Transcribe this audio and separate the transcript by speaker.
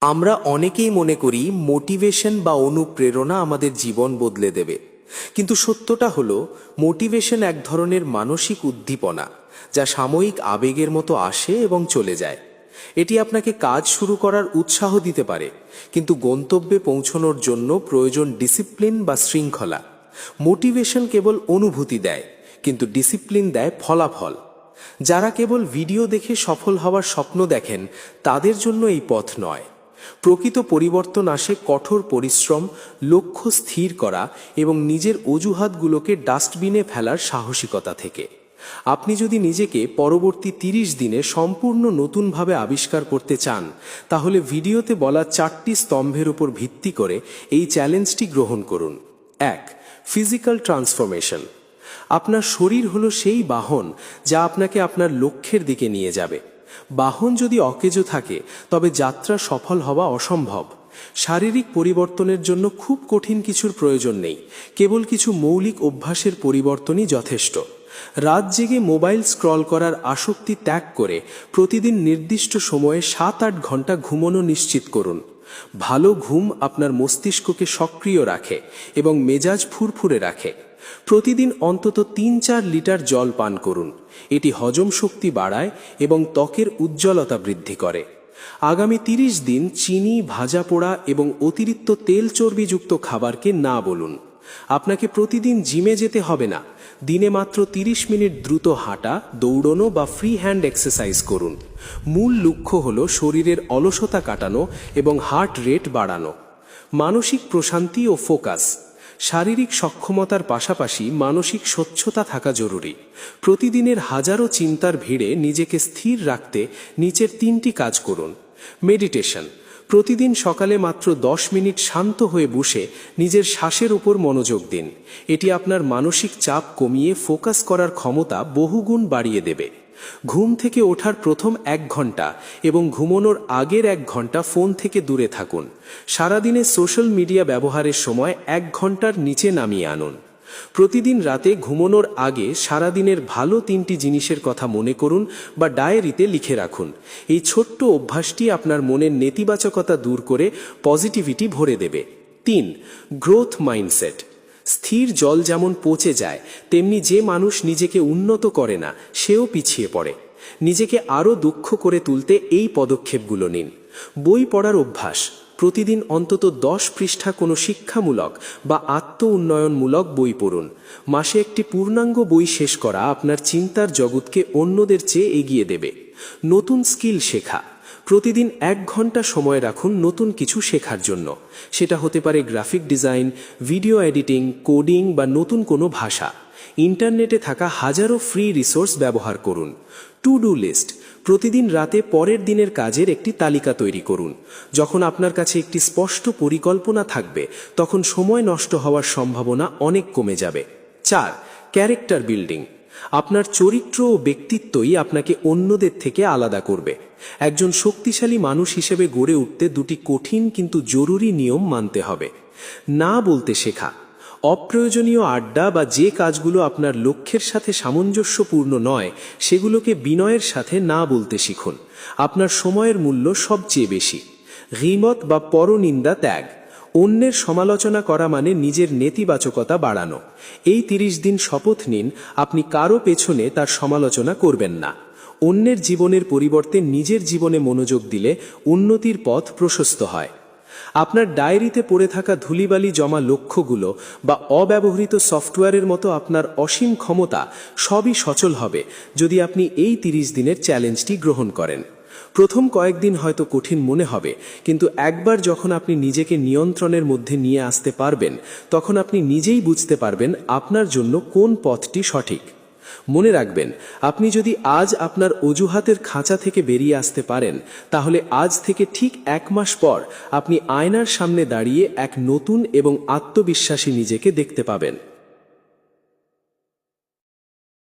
Speaker 1: আমরা অনেকেই মনে করি মোটিভেশন বা অনুপ্রেরণা আমাদের জীবন বদলে দেবে, কিন্তু সত্যটা হলো মোটিভেশন এক ধরনের মানসিক উদ্দীপনা যা সাময়িক আবেগের মতো আসে এবং চলে যায়। এটি আপনাকে কাজ শুরু করার উৎসাহ দিতে পারে, কিন্তু গন্তব্যে পৌঁছানোর জন্য প্রয়োজন ডিসিপ্লিন বা শৃঙ্খলা। মোটিভেশন কেবল অনুভূতি দেয়, কিন্তু ডিসিপ্লিন দেয় ফলাফল। যারা কেবল ভিডিও দেখে সফল হওয়ার স্বপ্ন দেখেন, তাদের জন্য এই পথ নয়। প্রকৃত পরিবর্তন আসে কঠোর পরিশ্রম, লক্ষ্য স্থির করা এবং নিজের অজুহাতগুলোকে ডাস্টবিনে ফেলার সাহসিকতা থেকে। আপনি যদি নিজেকে পরবর্তী 30 দিনে সম্পূর্ণ নতুনভাবে আবিষ্কার করতে চান, তাহলে ভিডিওতে বলা 4টি স্তম্ভের উপর ভিত্তি করে এই চ্যালেঞ্জটি গ্রহণ করুন। 1. Physical transformation. আপনার শরীর হলো সেই বাহন যা আপনাকে আপনার লক্ষ্যের দিকে নিয়ে যাবে। বাহন যদি অকেজো থাকে, তবে যাত্রা সফল হওয়া অসম্ভব। শারীরিক পরিবর্তনের জন্য খুব কঠিন কিছুর প্রয়োজন নেই, কেবল কিছু মৌলিক অভ্যাসের পরিবর্তনই যথেষ্ট। রাত জেগে মোবাইল স্ক্রল করার আসক্তি ত্যাগ করে প্রতিদিন নির্দিষ্ট সময়ে 7-8 ঘন্টা ঘুমানো নিশ্চিত করুন। ভালো ঘুম আপনার মস্তিষ্ককে সক্রিয় রাখে এবং মেজাজ ফুরফুরে রাখে। প্রতিদিন অন্তত 3-4 লিটার জল পান করুন। এটি হজম শক্তি বাড়ায় এবং ত্বকের উজ্জ্বলতা বৃদ্ধি করে। আগামী 30 দিন চিনি, ভাজা পোড়া এবং অতিরিক্ত তেল চর্বিযুক্ত খাবারকে না বলুন। আপনাকে প্রতিদিন জিমে যেতে হবে না। দিনে মাত্র 30 মিনিট দ্রুত হাঁটা, দৌড়ানো বা ফ্রি হ্যান্ড এক্সারসাইজ করুন। মূল লক্ষ্য হল শরীরের অলসতা কাটানো এবং হার্ট রেট বাড়ানো। মানসিক প্রশান্তি ও ফোকাস। শারীরিক সক্ষমতার পাশাপাশি মানসিক স্বচ্ছতা থাকা জরুরি। প্রতিদিনের হাজারো চিন্তার ভিড়ে নিজেকে স্থির রাখতে নিচের 3টি কাজ করুন। মেডিটেশন। প্রতিদিন সকালে মাত্র 10 মিনিট শান্ত হয়ে বসে নিজের শ্বাসের উপর মনোযোগ দিন। এটি আপনার মানসিক চাপ কমিয়ে ফোকাস করার ক্ষমতা বহুগুণ বাড়িয়ে দেবে। ঘুম থেকে ওঠার প্রথম 1 ঘন্টা এবং ঘুমানোর আগের 1 ঘন্টা ফোন থেকে দূরে থাকুন। সারাদিনে সোশ্যাল মিডিয়া ব্যবহারের সময় 1 ঘন্টার নিচে নামিয়ে আনুন। প্রতিদিন রাতে ঘুমানোর আগে সারাদিনের ভালো 3টি জিনিসের কথা মনে করুন বা ডায়েরিতে লিখে রাখুন। এই ছোট্ট অভ্যাসটি আপনার মনের নেতিবাচকতা দূর করে পজিটিভিটি ভরে দেবে। 3. Growth mindset. স্থির জল যেমন পচে যায়, তেমনি যে মানুষ নিজেকে উন্নত করে না, সেও পিছিয়ে পড়ে। নিজেকে আরও দক্ষ করে তুলতে এই পদক্ষেপগুলো নিন। বই পড়ার অভ্যাস। প্রতিদিন অন্তত 10 পৃষ্ঠা কোনো শিক্ষামূলক বা আত্ম উন্নয়নমূলক বই পড়ুন। মাসে একটি পূর্ণাঙ্গ বই শেষ করা আপনার চিন্তার জগৎকে অন্যদের চেয়ে এগিয়ে দেবে। নতুন স্কিল শেখা। প্রতিদিন 1 ঘন্টা সময় রাখুন নতুন কিছু শেখার জন্য। সেটা হতে পারে graphic design, video editing, coding বা নতুন কোনো ভাষা। ইন্টারনেটে থাকা হাজারো ফ্রি রিসোর্স ব্যবহার করুন। To do list. প্রতিদিন রাতে পরের দিনের কাজের একটি তালিকা তৈরি করুন। যখন আপনার কাছে একটি স্পষ্ট পরিকল্পনা থাকবে, তখন সময় নষ্ট হওয়ার সম্ভাবনা অনেক কমে যাবে। 4. Character building. আপনার চরিত্র ও ব্যক্তিত্বই আপনাকে অন্যদের থেকে আলাদা করবে। একজন শক্তিশালী মানুষ হিসেবে গড়ে উঠতে 2টি কঠিন কিন্তু জরুরি নিয়ম মানতে হবে। না বলতে শেখা। অপ্রয়োজনীয় আড্ডা বা যে কাজগুলো আপনার লক্ষ্যের সাথে সামঞ্জস্যপূর্ণ নয়, সেগুলোকে বিনয়ের সাথে না বলতে শিখুন। আপনার সময়ের মূল্য সবচেয়ে বেশি। গীবত বা পরনিন্দা ত্যাগ। অন্যের সমালোচনা করা মানে নিজের নেতিবাচকতা বাড়ানো। এই 30 দিন শপথ নিন, আপনি কারো পেছনে তার সমালোচনা করবেন না। অন্যের জীবনের পরিবর্তে নিজের জীবনে মনোযোগ দিলে উন্নতির পথ প্রশস্ত হয়। আপনার ডায়েরিতে পড়ে থাকা ধুলিবালি জমা লক্ষ্যগুলো বা অব্যবহৃত সফটওয়্যারের মতো আপনার অসীম ক্ষমতা সবই সচল হবে যদি আপনি এই 30 দিনের চ্যালেঞ্জটি গ্রহণ করেন। প্রথম কয়েকদিন হয়তো কঠিন মনে হবে, কিন্তু একবার যখন আপনি নিজেকে নিয়ন্ত্রণের মধ্যে নিয়ে আসতে পারবেন, তখন আপনি নিজেই বুঝতে পারবেন আপনার জন্য কোন পথটি সঠিক। মনে রাখবেন, আপনি যদি আজ আপনার অজুহাতের খাঁচা থেকে বেরিয়ে আসতে পারেন, তাহলে আজ থেকে ঠিক 1 মাস পর আপনি আয়নার সামনে দাঁড়িয়ে এক নতুন এবং আত্মবিশ্বাসী নিজেকে দেখতে পাবেন।